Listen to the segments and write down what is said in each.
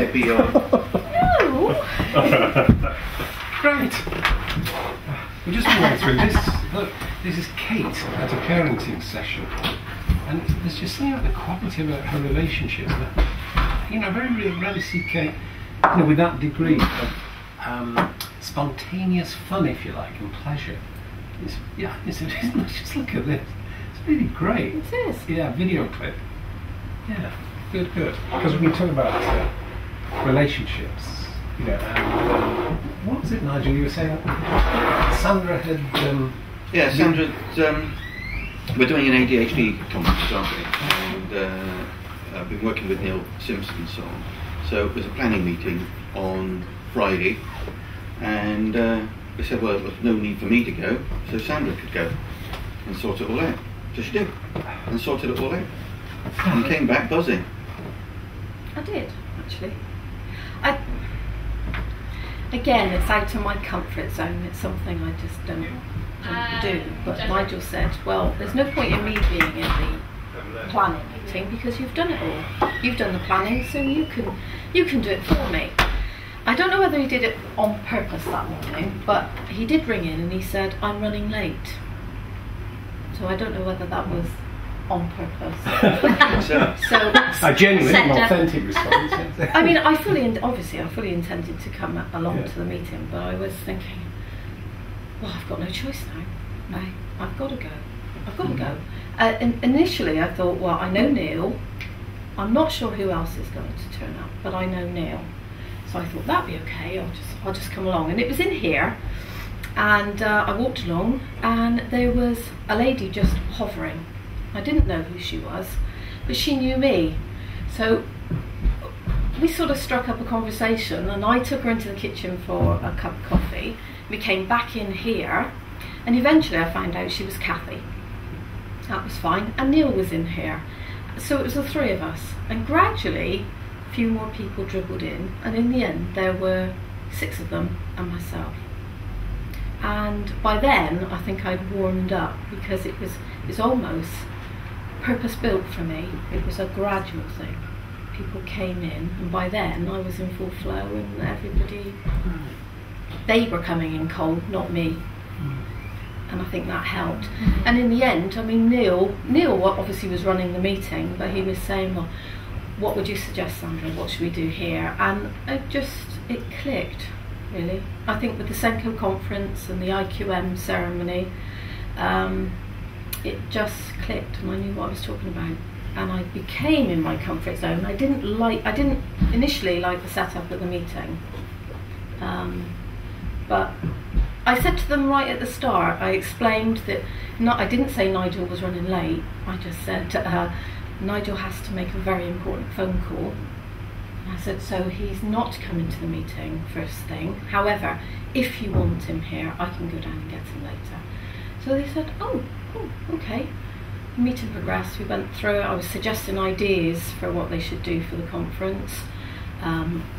it be on? No. Great. We're just going through this. Look, this is Kate at a parenting session, and there's just something about the quality of her relationships that, you know, very rarely see Kate, you know, with that degree of spontaneous fun, if you like, and pleasure. Just look at this. It's really great. It is. Yeah, video clip. Yeah, good. Because we're going to talk about relationships. You know, and what was it, Nigel? You were saying Sandra had. Yeah, Sandra. We're doing an ADHD conference, aren't we? And I've been working with Neil Simpson and so on. So it was a planning meeting on Friday, and they said, well, there's no need for me to go, so Sandra could go and sort it all out. So she did, and sorted it all out, and came back buzzing. I did, actually. Again, it's out of my comfort zone. It's something I just don't do. But Nigel said, well, there's no point in me being in the planning meeting because you've done it all. You've done the planning, so you can do it for me. I don't know whether he did it on purpose that morning, but he did ring in and he said, I'm running late. So I don't know whether that was on purpose. so a genuine and authentic response. I mean, I fully intended to come along to the meeting, but I was thinking, well, I've got no choice now. I've got to go. Initially, I thought, well, I know Neil. I'm not sure who else is going to turn up, but I know Neil. So I thought that'd be okay. I'll just come along. And it was in here, and I walked along, and there was a lady just hovering. I didn't know who she was, but she knew me. So we sort of struck up a conversation, and I took her into the kitchen for a cup of coffee. We came back in here, and eventually I found out she was Kathy. That was fine, and Neil was in here. So it was the three of us, and gradually a few more people dribbled in, and in the end there were 6 of them and myself. And by then I think I'd warmed up, because it's almost purpose-built for me. It was a gradual thing. People came in, and by then I was in full flow, and everybody, they were coming in cold, not me. And I think that helped. And in the end, I mean, Neil obviously was running the meeting, but he was saying, well, what would you suggest, Sandra? What should we do here? And it clicked, really. I think with the Senko conference and the IQM ceremony, it just clicked, and I knew what I was talking about, and I became in my comfort zone. I didn't initially like the setup of the meeting, but I said to them right at the start, I explained that I didn't say Nigel was running late. I just said Nigel has to make a very important phone call. And I said, so he's not coming to the meeting first thing. However, if you want him here, I can go down and get him later. So they said, oh, okay. The meeting progressed, we went through it. I was suggesting ideas for what they should do for the conference,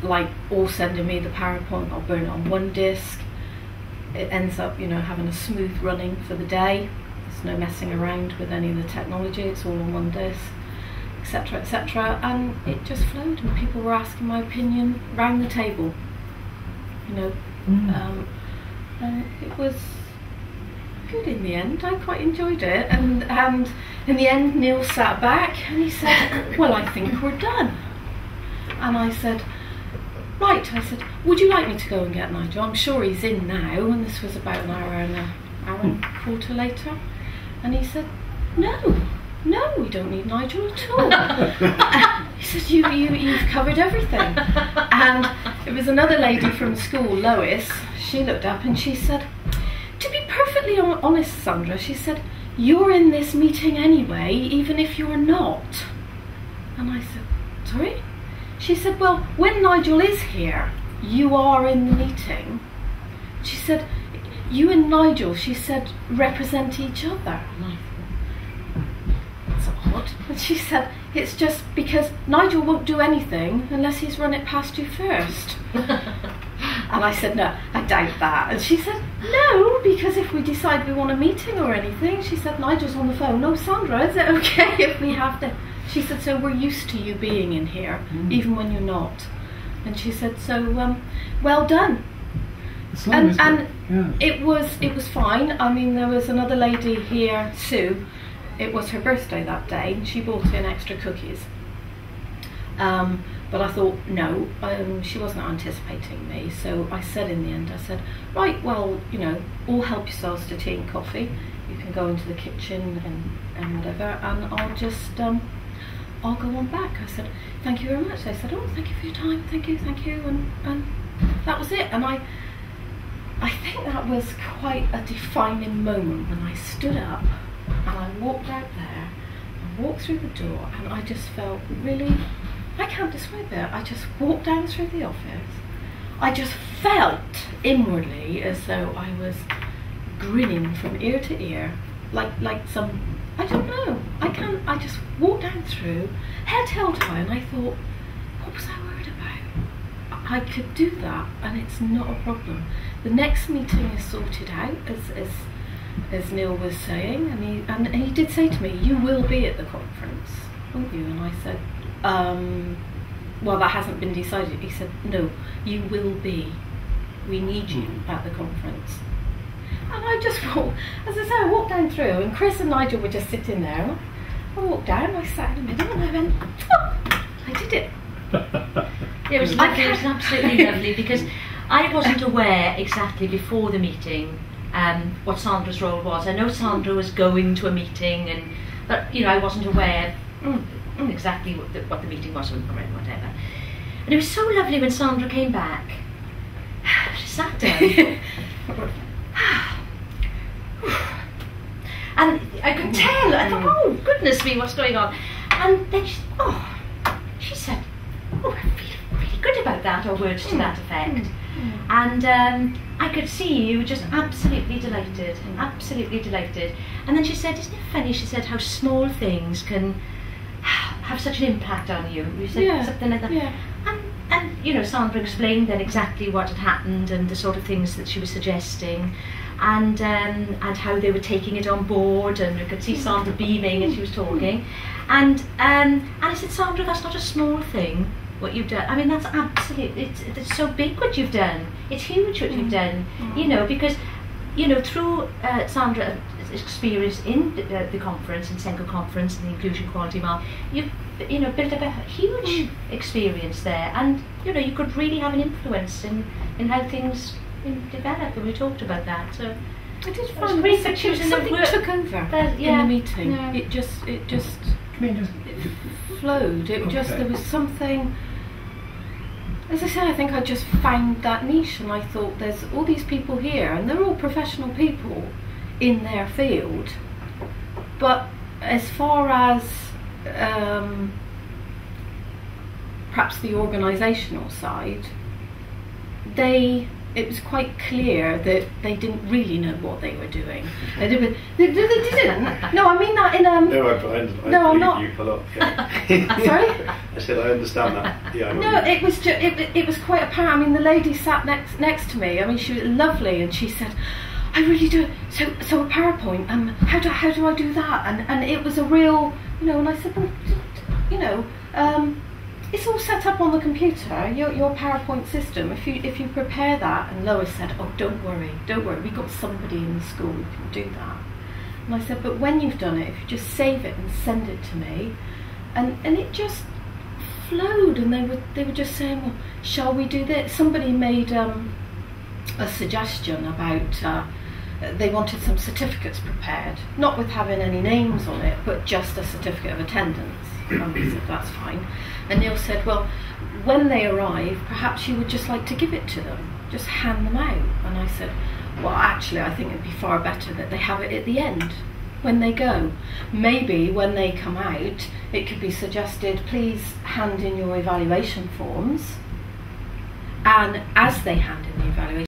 like all sending me the PowerPoint. I'll burn it on one disk. It ends up, you know, having a smooth running for the day. There's no messing around with any of the technology, it's all on one disk, etc., etc. And it just flowed, and people were asking my opinion round the table, you know. And it was good in the end. I quite enjoyed it, and in the end Neil sat back and he said, well, I think we're done. And I said, right, I said, would you like me to go and get Nigel? I'm sure he's in now. And this was about an hour and a quarter later. And he said, no, we don't need Nigel at all. He said, you've covered everything. And it was another lady from school, Lois. She looked up and she said, to be perfectly honest, Sandra, she said, you're in this meeting anyway, even if you're not. And I said, sorry? She said, well, when Nigel is here, you are in the meeting. She said, you and Nigel, she said, represent each other. And I thought, that's odd. And she said, it's just because Nigel won't do anything unless he's run it past you first. And I said, no, I doubt that. And she said, no, because if we decide we want a meeting or anything, she said, Nigel's on the phone. No, Sandra, is it okay if we have to? She said, so we're used to you being in here, even when you're not. And she said, so, well done. It's lovely, isn't And it? Yeah. it was fine. I mean, there was another lady here, Sue. It was her birthday that day, and she brought in extra cookies. But I thought, no, she wasn't anticipating me. So I said in the end, I said, right, well, you know, all help yourselves to tea and coffee. You can go into the kitchen and whatever, and I'll just, I'll go on back. I said, thank you very much. They said, oh, thank you for your time, thank you, and that was it. And I think that was quite a defining moment when I stood up and I walked out there and walked through the door, and I just felt really, I can't describe it. I just walked down through the office. I just felt inwardly as though I was grinning from ear to ear, like some, I don't know. I just walked down through, head held high, and I thought, what was I worried about? I could do that, and it's not a problem. The next meeting is sorted out, as Neil was saying, and he did say to me, you will be at the conference, won't you? And I said, well, that hasn't been decided. He said, no, you will be. We need you at the conference. And I just walked, as I say, I walked down through, and Chris and Nigel were just sitting there. I walked down, I sat in the middle, and I went, oh, I did it. It was lovely, it was absolutely lovely, because I wasn't aware exactly before the meeting what Sandra's role was. I know Sandra was going to a meeting, but you know, I wasn't aware exactly what the meeting was or whatever. And it was so lovely when Sandra came back. She sat down. And I could tell, I thought, oh goodness me, what's going on? And then she said, oh, I feel really good about that, or words to that effect. And I could see you were just absolutely delighted, absolutely delighted. And then she said, isn't it funny, she said, how small things can have such an impact on you. You said something like that. Yeah. And you know, Sandra explained then exactly what had happened and the sort of things that she was suggesting, and how they were taking it on board, and we could see Sandra beaming as she was talking. And I said, Sandra, that's not a small thing, what you've done. I mean, that's absolutely, it's so big what you've done. It's huge what you've done, you know, because, you know, through Sandra's experience in the conference, in SENCO conference and the Inclusion Quality Mark, you've, you know, built up a huge experience there, and, you know, you could really have an influence in how things develop, and we talked about that. So I did find great that something took over in the meeting. Yeah. It flowed. It just, there was something, as I said, I think I just found that niche, and I thought, there's all these people here, and they're all professional people in their field, but as far as perhaps the organisational side, it was quite clear that they didn't really know what they were doing. They didn't. No, I mean that in No, I'm not. You pull up. Yeah. Sorry. I said I understand that. Yeah. No, it was just, it was quite apparent. I mean, the lady sat next to me. I mean, she was lovely, and she said, "I really do." So a PowerPoint. How do I do that? And it was a real, you know. And I said, well, you know, it's all set up on the computer, your PowerPoint system. If you prepare that, and Lois said, oh, don't worry, we've got somebody in the school who can do that. And I said, but when you've done it, if you just save it and send it to me, and it just flowed, and they were just saying, well, shall we do this? Somebody made a suggestion about they wanted some certificates prepared, not with having any names on it, but just a certificate of attendance. And we said, that's fine. And Neil said, well, when they arrive, perhaps you would just like to give it to them, just hand them out. And I said, well, actually, I think it'd be far better that they have it at the end, when they go. Maybe when they come out, it could be suggested, please hand in your evaluation forms, and as they hand in the evaluation